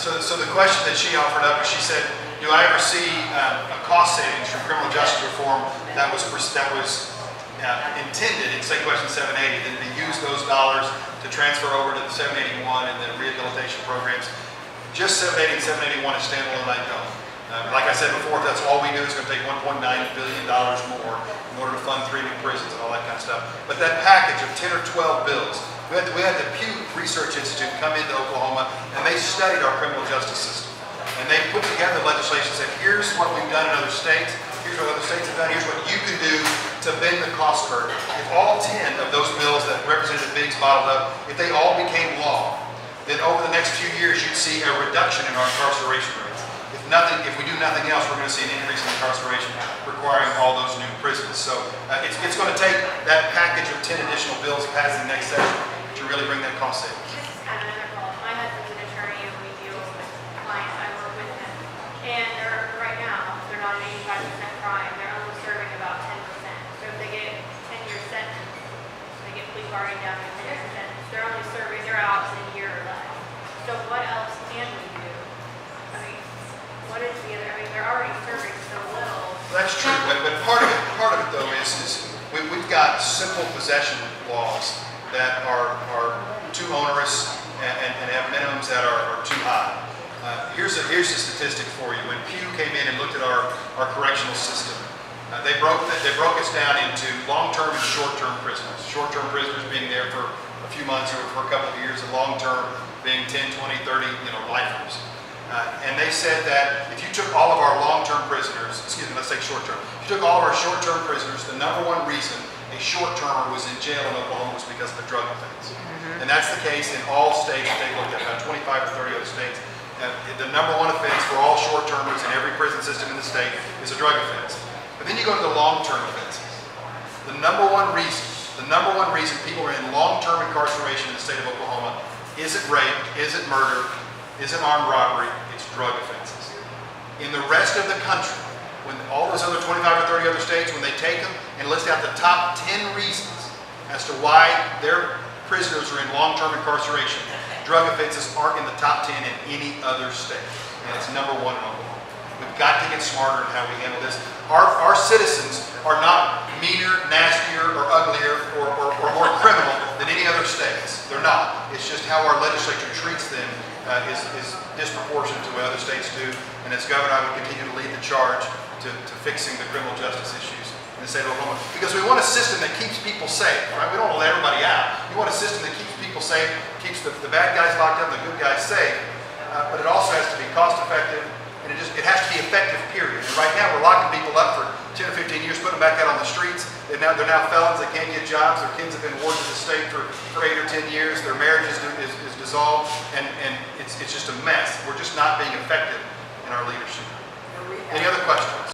So the question that she offered up, she said, do I ever see a cost savings from criminal justice reform that was intended in state question 780, then to use those dollars to transfer over to the 781 and the rehabilitation programs? Just 780 and 781 is standalone, I don't. Like I said before, if that's all we do, it's going to take $1.9 billion more in order to fund 3 new prisons and all that kind of stuff. But that package of 10 or 12 bills, we had the Pew Research Institute come into Oklahoma, and they studied our criminal justice system. And they put together legislation and said, here's what we've done in other states, here's what other states have done, here's what you can do to bend the cost curve. If all 10 of those bills that Representative Biggs bottled up, if they all became law, then over the next few years you'd see a reduction in our incarceration rates. If we do nothing else, we're going to see an increase in incarceration requiring all those new prisons. So it's going to take that package of 10 additional bills passed in the next session to really bring that cost savings. This is kind of another fault. My husband's an attorney and we deal with clients. I work with him. And right now, they're not an 85% crime. They're only serving about 10%. So if they get a 10-year sentence, they get plea bargain down to 10-year sentence, they're only serving, they're out in a year or less. So what else can we do? I mean, what is the other? I mean, they're already serving so little. That's true, but part of it though is we've got simple possession laws that are too onerous and have minimums that are too high. Here's a statistic for you. When Pew came in and looked at our correctional system, they broke us down into long-term and short-term prisoners. Short-term prisoners being there for a few months or for a couple of years, and long-term being 10, 20, 30, lifers. And they said that if you took all of our long-term prisoners, let's say short-term, if you took all of our short-term prisoners, the number one reason a short-termer was in jail in Oklahoma was because of a drug offense. And that's the case in all states that they looked at, about 25 or 30 other states. The number one offense for all short-termers in every prison system in the state is a drug offense. But then you go to the long-term offenses. The number one reason people are in long-term incarceration in the state of Oklahoma isn't rape, isn't murder, isn't armed robbery, it's drug offenses. In the rest of the country, when all those other 25 or 30 other states, when they take them and list out the top 10 reasons as to why their prisoners are in long-term incarceration, drug offenses aren't in the top 10 in any other state. And it's number one in Oklahoma. We've got to get smarter in how we handle this. Our citizens are not meaner, nastier, or uglier, or more criminal than any other states. They're not. It's just how our legislature treats them is disproportionate to what other states do. And as governor, I would continue to lead the charge to fixing the criminal justice issues in the state of Oklahoma. Because we want a system that keeps people safe, right? We don't want to let everybody out. We want a system that keeps people safe, keeps the bad guys locked up, the good guys safe. But it also has to be cost effective, and it has to be effective, period. And right now, we're locking people up for 10 or 15 years, putting them back out on the streets. They're now felons, they can't get jobs, their kids have been wards of the state for 8 or 10 years, their marriage is dissolved, and it's just a mess. We're just not being effective in our leadership. Any other questions?